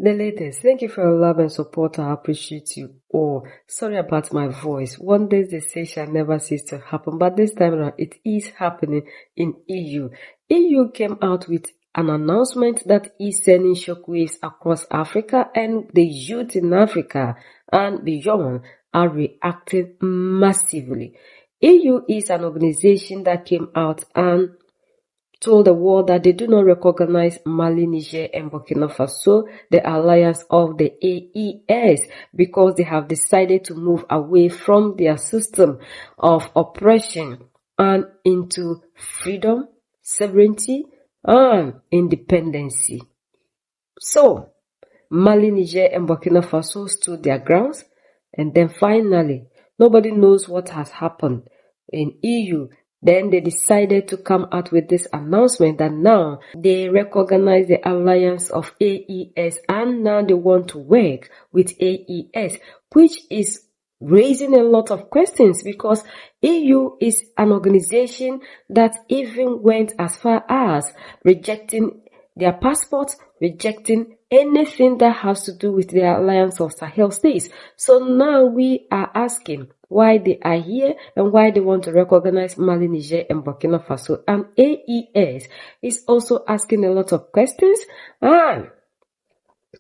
The latest. Thank you for your love and support. I appreciate you all. Sorry about my voice. One day they say shall never cease to happen, but this time around it is happening in EU. EU came out with an announcement that is sending shockwaves across Africa, and the youth in Africa and beyond are reacting massively. EU is an organization that came out and told the world that they do not recognize Mali, Niger, and Burkina Faso, the alliance of the AES, because they have decided to move away from their system of oppression and into freedom, sovereignty, and independency. So, Mali, Niger, and Burkina Faso stood their grounds, and then finally, nobody knows what has happened in EU. Then they decided to come out with this announcement that now they recognize the alliance of AES and now they want to work with AES, which is raising a lot of questions because EU is an organization that even went as far as rejecting their passports, rejecting anything that has to do with the alliance of Sahel states. So now we are asking why they are here and why they want to recognize Mali, Niger, and Burkina Faso. And AES is also asking a lot of questions and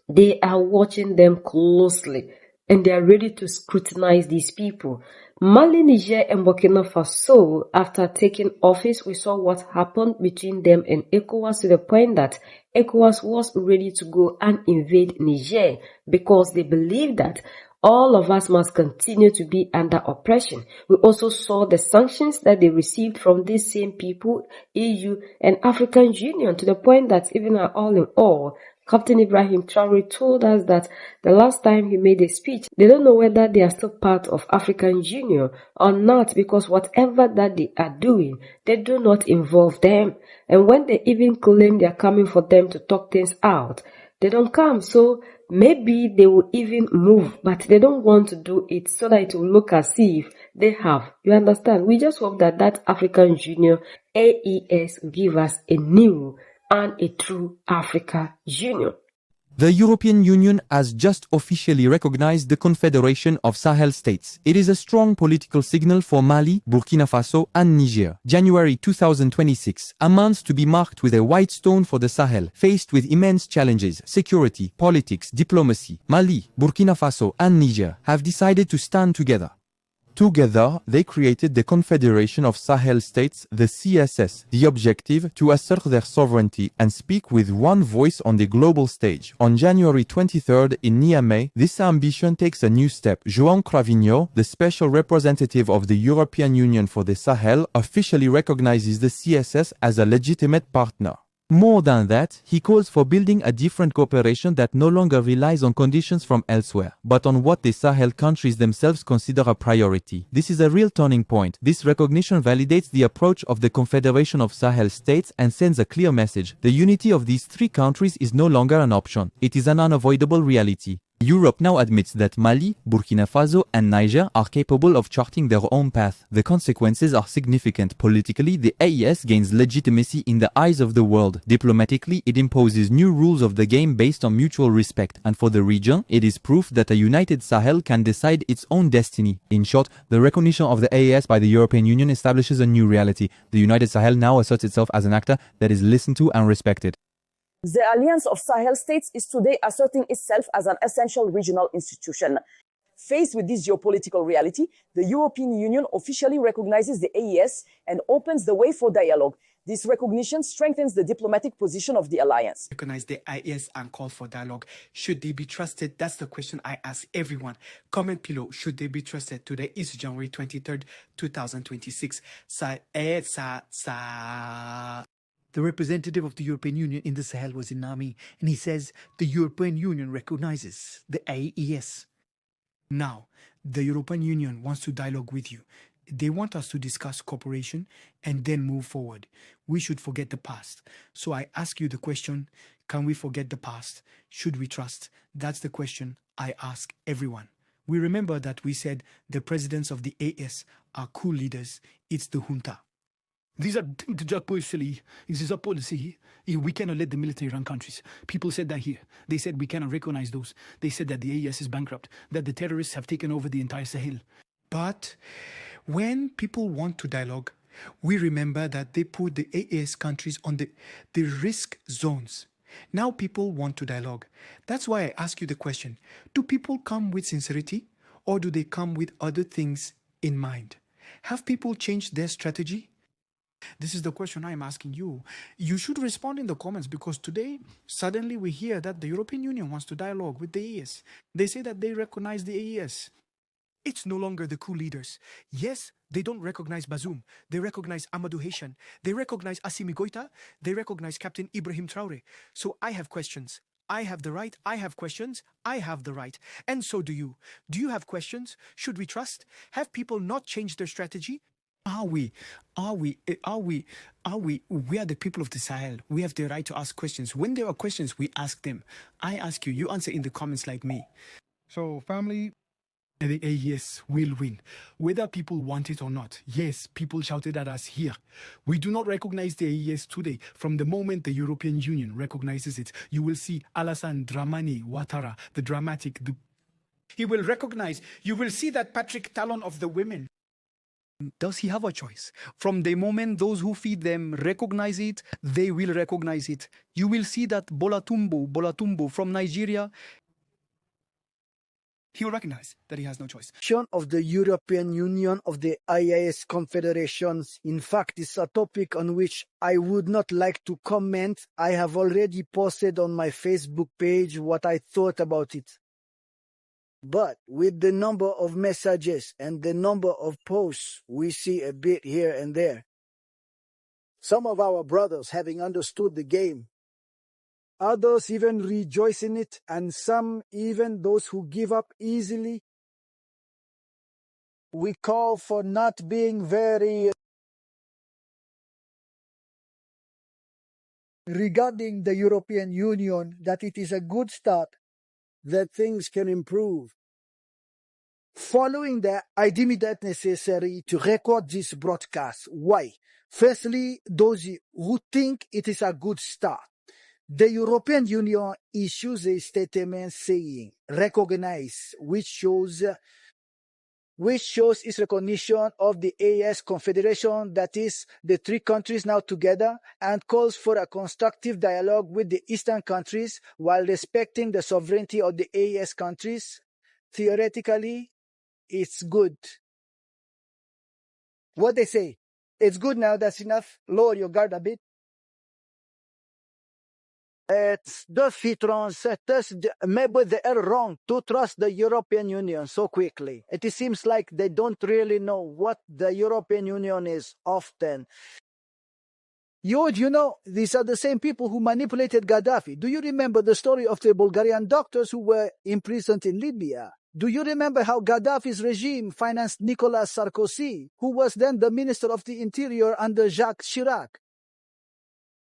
they are watching them closely and they are ready to scrutinize these people. Mali, Niger, and Burkina Faso, after taking office, we saw what happened between them and ECOWAS to the point that ECOWAS was ready to go and invade Niger because they believe that all of us must continue to be under oppression. We also saw the sanctions that they received from these same people, EU and African Union, to the point that even all in all, Captain Ibrahim Traore told us that the last time he made a speech, they don't know whether they are still part of African Union or not because whatever that they are doing, they do not involve them. And when they even claim they are coming for them to talk things out, they don't come. So maybe they will even move, but they don't want to do it so that it will look as if they have. You understand? We just hope that that African Union, AES, will give us a new and a true Africa Union. The European Union has just officially recognized the Confederation of Sahel States. It is a strong political signal for Mali, Burkina Faso, and Niger. January 2026, a month to be marked with a white stone for the Sahel, faced with immense challenges: security, politics, diplomacy. Mali, Burkina Faso, and Niger have decided to stand together. Together, they created the Confederation of Sahel States, the CSS, the objective to assert their sovereignty and speak with one voice on the global stage. On January 23rd in Niamey, this ambition takes a new step. João Cravinho, the special representative of the European Union for the Sahel, officially recognizes the CSS as a legitimate partner. More than that, he calls for building a different cooperation that no longer relies on conditions from elsewhere, but on what the Sahel countries themselves consider a priority. This is a real turning point. This recognition validates the approach of the Confederation of Sahel States and sends a clear message. The unity of these three countries is no longer an option. It is an unavoidable reality. Europe now admits that Mali, Burkina Faso, and Niger are capable of charting their own path. The consequences are significant. Politically, the AES gains legitimacy in the eyes of the world. Diplomatically, it imposes new rules of the game based on mutual respect. And for the region, it is proof that a united Sahel can decide its own destiny. In short, the recognition of the AES by the European Union establishes a new reality. The united Sahel now asserts itself as an actor that is listened to and respected. The Alliance of Sahel States is today asserting itself as an essential regional institution. Faced with this geopolitical reality, the European Union officially recognizes the AES and opens the way for dialogue. This recognition strengthens the diplomatic position of the alliance. Recognize the AES and call for dialogue. Should they be trusted? That's the question I ask everyone. Comment below. Should they be trusted? Today is January 23rd, 2026. The representative of the European Union in the Sahel was in Niamey, and he says the European Union recognizes the AES. Now, the European Union wants to dialogue with you. They want us to discuss cooperation and then move forward. We should forget the past. So I ask you the question, can we forget the past? Should we trust? That's the question I ask everyone. We remember that we said the presidents of the AES are coup leaders. It's the junta. These are policy. This is a policy. We cannot let the military run countries. People said that here. They said we cannot recognize those. They said that the AES is bankrupt, that the terrorists have taken over the entire Sahel. But when people want to dialogue, we remember that they put the AES countries on the risk zones. Now people want to dialogue. That's why I ask you the question, do people come with sincerity or do they come with other things in mind? Have people changed their strategy? This is the question I'm asking you. You should respond in the comments because today, suddenly we hear that the European Union wants to dialogue with the AES. They say that they recognize the AES. It's no longer the coup leaders. Yes, they don't recognize Bazoum. They recognize Amadou Haitian. They recognize Assimi Goïta. They recognize Captain Ibrahim Traoré. So I have questions. I have the right. I have questions. I have the right. And so do you. Do you have questions? Should we trust? Have people not changed their strategy? We are the people of the Sahel. We have the right to ask questions. When there are questions, we ask them. I ask you, you answer in the comments like me. So, family, the AES will win, whether people want it or not. Yes, people shouted at us here. We do not recognize the AES today. From the moment the European Union recognizes it, you will see Alassane Dramane Ouattara, the dramatic. He will recognize. You will see that Patrick Talon of the women. Does he have a choice? From the moment those who feed them recognize it, they will recognize it. You will see that Bolatumbo from Nigeria, he will recognize that he has no choice. Of the European Union, of the IAS confederations, in fact, is a topic on which I would not like to comment. I have already posted on my Facebook page what I thought about it. But with the number of messages and the number of posts we see a bit here and there, some of our brothers having understood the game, others even rejoice in it, and some even those who give up easily, we call for not being very regarding the European Union, that it is a good start, that things can improve. Following that, I deem it necessary to record this broadcast. Why? Firstly, those who think it is a good start. The European Union issues a statement saying, recognize, which shows its recognition of the AES Confederation, that is, the three countries now together, and calls for a constructive dialogue with the Eastern countries while respecting the sovereignty of the AES countries. Theoretically, it's good. What they say, it's good now, that's enough, lower your guard a bit. It's the maybe they are wrong to trust the European Union so quickly. It seems like they don't really know what the European Union is often. You know, these are the same people who manipulated Gaddafi. Do you remember the story of the Bulgarian doctors who were imprisoned in Libya? Do you remember how Gaddafi's regime financed Nicolas Sarkozy, who was then the Minister of the Interior under Jacques Chirac?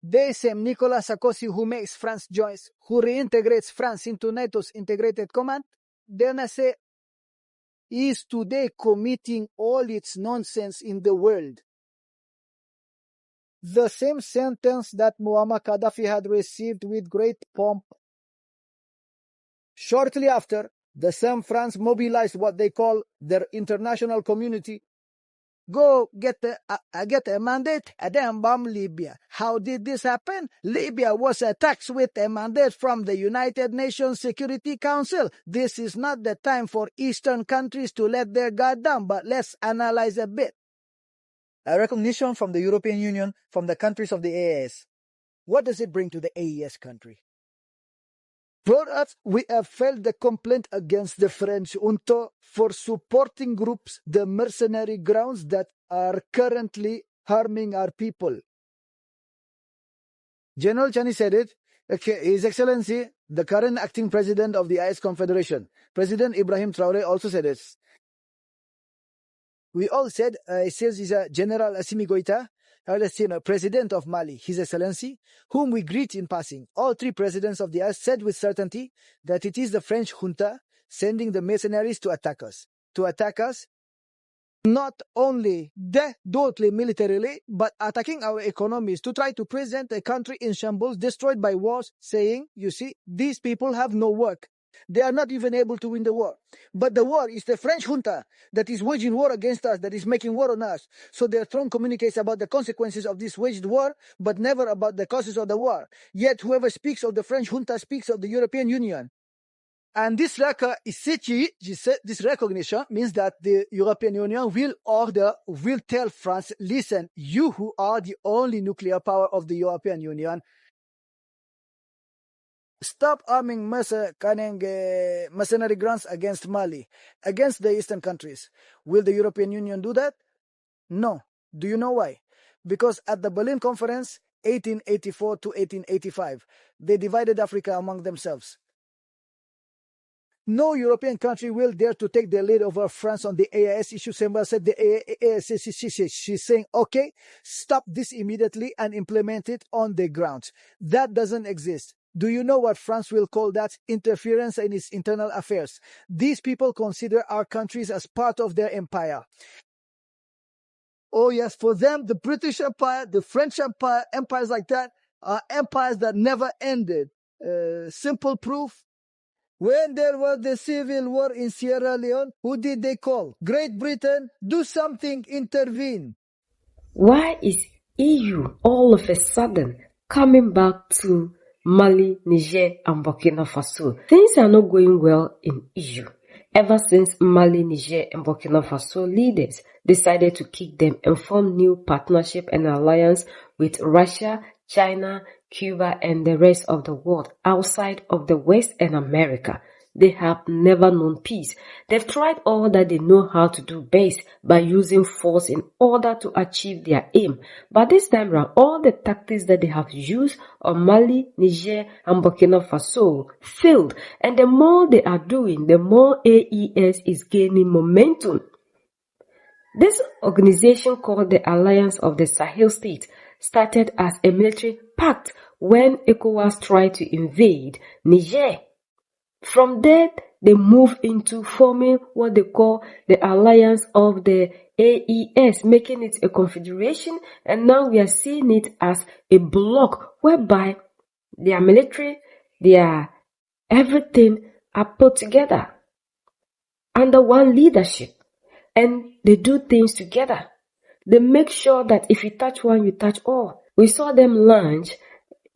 The same Nicolas Sarkozy who makes France join, who reintegrates France into NATO's integrated command, then I say, is today committing all its nonsense in the world. The same sentence that Muammar Gaddafi had received with great pomp. Shortly after, the same France mobilized what they call their international community. Go get a mandate and then bomb Libya. How did this happen? Libya was attacked with a mandate from the United Nations Security Council. This is not the time for Eastern countries to let their guard down, but let's analyze a bit. A recognition from the European Union, from the countries of the AES. What does it bring to the AES country? For us, we have filed the complaint against the French junta for supporting groups, the mercenary grounds that are currently harming our people. General Chani said it. Okay, His Excellency, the current acting president of the AES Confederation, President Ibrahim Traoré, also said it. We all said, it says he's a General Assimi Goïta, President of Mali, His Excellency, whom we greet in passing. All three presidents of the AES said with certainty that it is the French junta sending the mercenaries to attack us. To attack us not only totally militarily, but attacking our economies to try to present a country in shambles, destroyed by wars, saying, you see, these people have no work. They are not even able to win the war. But the war is the French junta that is waging war against us, that is making war on us. So their throne communicates about the consequences of this waged war, but never about the causes of the war. Yet whoever speaks of the French junta speaks of the European Union. And this recognition means that the European Union will tell France, listen, you who are the only nuclear power of the European Union, stop arming mercenary grants against Mali, against the Eastern countries. Will the European Union do that? No. Do you know why? Because at the Berlin Conference, 1884 to 1885, they divided Africa among themselves. No European country will dare to take the lead over France on the AIS issue. Semba said the AIS, she's saying, okay, stop this immediately and implement it on the ground. That doesn't exist. Do you know what France will call that? Interference in its internal affairs. These people consider our countries as part of their empire. Oh yes, for them, the British Empire, the French Empire, empires like that are empires that never ended. Simple proof. When there was the civil war in Sierra Leone, who did they call? Great Britain, do something, intervene. Why is EU all of a sudden coming back to Mali, Niger, and Burkina Faso? Things are not going well in EU. Ever since Mali, Niger, and Burkina Faso leaders decided to kick them and form new partnership and alliance with Russia, China, Cuba, and the rest of the world outside of the West and America. They have never known peace. They've tried all that they know how to do best by using force in order to achieve their aim. But this time around, all the tactics that they have used on Mali, Niger, and Burkina Faso failed. And the more they are doing, the more AES is gaining momentum. This organization, called the Alliance of the Sahel States, started as a military pact when ECOWAS tried to invade Niger. From there, they moved into forming what they call the Alliance of the AES, making it a confederation, and now we are seeing it as a bloc whereby their military, their everything are put together under one leadership, and they do things together. They make sure that if you touch one, you touch all. We saw them launch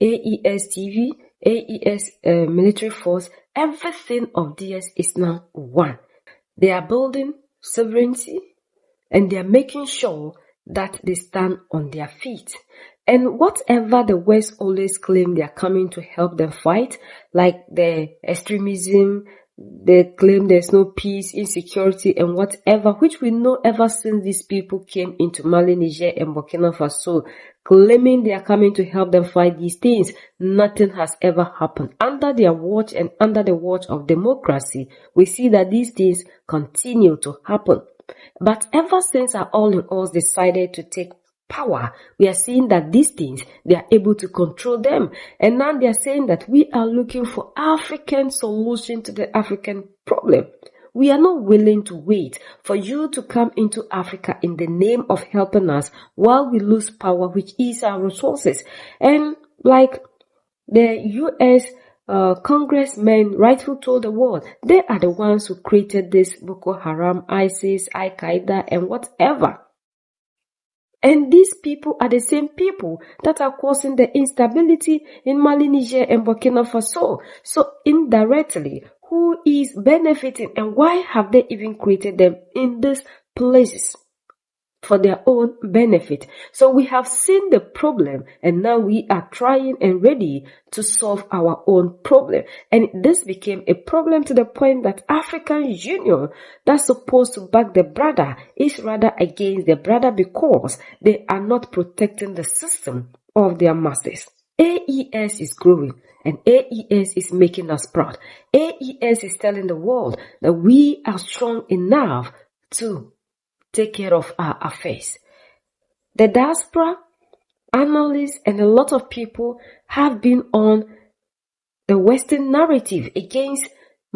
AES TV, AES military force. Everything of theirs is now one. They are building sovereignty and they are making sure that they stand on their feet. And whatever the West always claim they are coming to help them fight, like the extremism, they claim there's no peace, insecurity, and whatever, which we know ever since these people came into Mali, Niger, and Burkina Faso, claiming they are coming to help them fight these things. Nothing has ever happened. Under their watch and under the watch of democracy, we see that these things continue to happen. But ever since our all-in-alls decided to take power, we are seeing that these things, they are able to control them. And now they are saying that we are looking for African solution to the African problem. We are not willing to wait for you to come into Africa in the name of helping us while we lose power, which is our resources. And like the U.S. Congressmen rightfully told the world, they are the ones who created this Boko Haram, ISIS, Al-Qaeda, and whatever. And these people are the same people that are causing the instability in Mali, Niger, and Burkina Faso. So indirectly, who is benefiting and why have they even created them in these places? For their own benefit. So we have seen the problem and now we are trying and ready to solve our own problem. And this became a problem to the point that African Union, that's supposed to back the brother, is rather against the brother because they are not protecting the system of their masters. AES is growing and AES is making us proud. AES is telling the world that we are strong enough to take care of our affairs. The diaspora, analysts, and a lot of people have been on the Western narrative against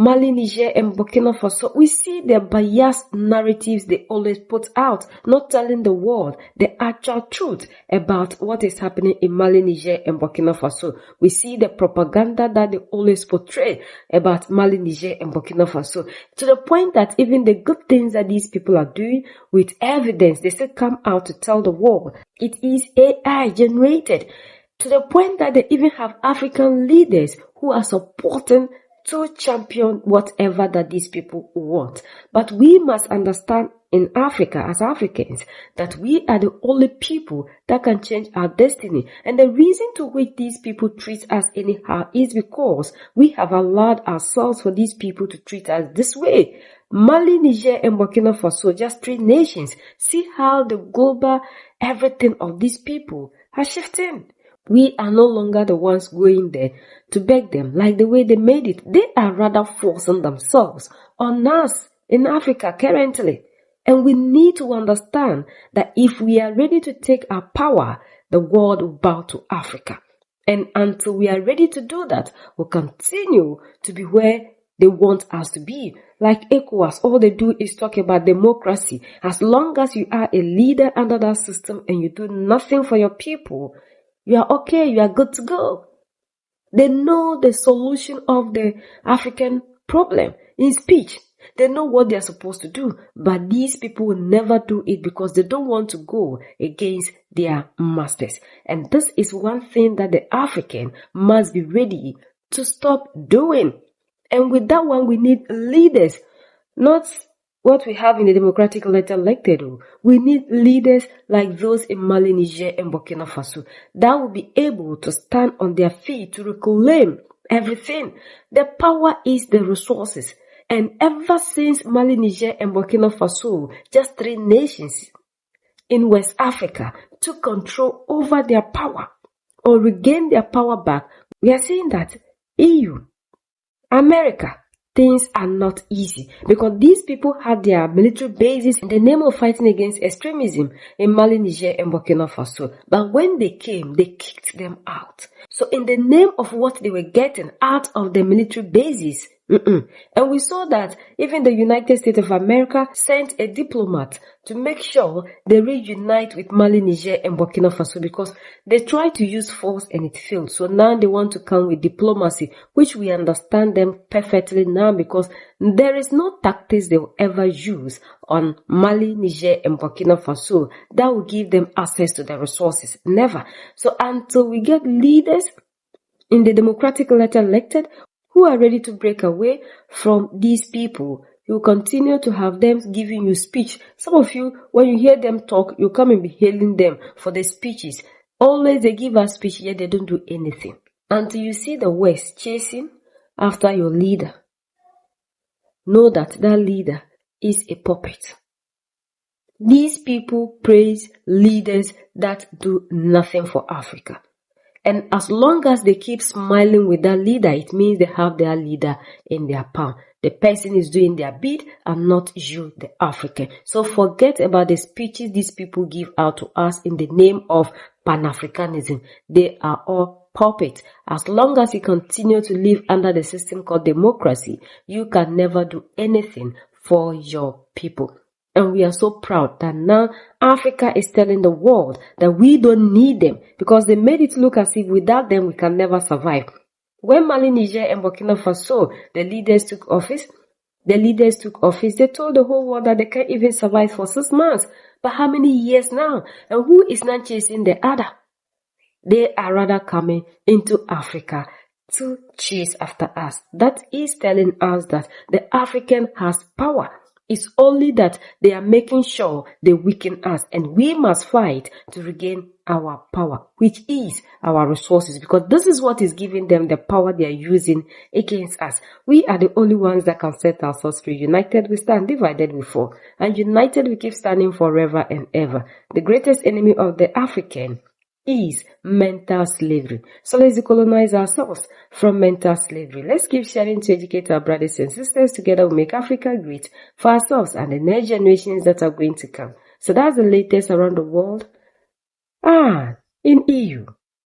Mali, Niger, and Burkina Faso, we see the biased narratives they always put out, not telling the world the actual truth about what is happening in Mali, Niger, and Burkina Faso. We see the propaganda that they always portray about Mali, Niger, and Burkina Faso, to the point that even the good things that these people are doing with evidence, they still come out to tell the world it is AI generated, to the point that they even have African leaders who are supporting to champion whatever that these people want. But we must understand in Africa, as Africans, that we are the only people that can change our destiny. And the reason to which these people treat us anyhow is because we have allowed ourselves for these people to treat us this way. Mali, Niger, and Burkina Faso, just 3 nations. See how the global everything of these people has shifted. We are no longer the ones going there to beg them like the way they made it. They are rather forcing themselves on us in Africa currently. And we need to understand that if we are ready to take our power, the world will bow to Africa. And until we are ready to do that, we'll continue to be where they want us to be. Like ECOWAS, all they do is talk about democracy. As long as you are a leader under that system and you do nothing for your people, you are okay, you are good to go. They know the solution of the African problem in speech. They know what they are supposed to do, but these people will never do it because they don't want to go against their masters. And this is one thing that the African must be ready to stop doing. And with that one, we need leaders, not what we have in the democratic elected. We need leaders like those in Mali, Niger, and Burkina Faso that will be able to stand on their feet to reclaim everything. The power is the resources. And ever since Mali, Niger, and Burkina Faso, just 3 nations in West Africa, took control over their power or regained their power back, we are seeing that EU, America, things are not easy because these people had their military bases in the name of fighting against extremism in Mali, Niger, and Burkina Faso. But when they came, they kicked them out. So in the name of what they were getting out of the military bases, and we saw that even the United States of America sent a diplomat to make sure they reunite with Mali, Niger, and Burkina Faso because they tried to use force and it failed. So now they want to come with diplomacy, which we understand them perfectly now because there is no tactics they will ever use on Mali, Niger, and Burkina Faso that will give them access to the resources. Never. So until we get leaders in the democratic elected who are ready to break away from these people, you continue to have them giving you speech. Some of you, when you hear them talk, you come and be hailing them for the speeches. Always they give us speech, yet they don't do anything. Until you see the West chasing after your leader, know that that leader is a puppet. These people praise leaders that do nothing for Africa. And as long as they keep smiling with that leader, it means they have their leader in their palm. The person is doing their bid and not you, the African. So forget about the speeches these people give out to us in the name of Pan-Africanism. They are all puppets. As long as you continue to live under the system called democracy, you can never do anything for your people. And we are so proud that now Africa is telling the world that we don't need them because they made it look as if without them we can never survive. When Mali, Niger, and Burkina Faso, the leaders took office, they told the whole world that they can't even survive for 6 months. But how many years now? And who is not chasing the other? They are rather coming into Africa to chase after us. That is telling us that the African has power. It's only that they are making sure they weaken us, and we must fight to regain our power, which is our resources, because this is what is giving them the power they are using against us. We are the only ones that can set ourselves free. United we stand, divided we fall, and united we keep standing forever and ever. The greatest enemy of the African is mental slavery. So let's decolonize ourselves from mental slavery. Let's keep sharing to educate our brothers and sisters. Together we make Africa great for ourselves and the next generations that are going to come. So that's the latest around the world. In EU.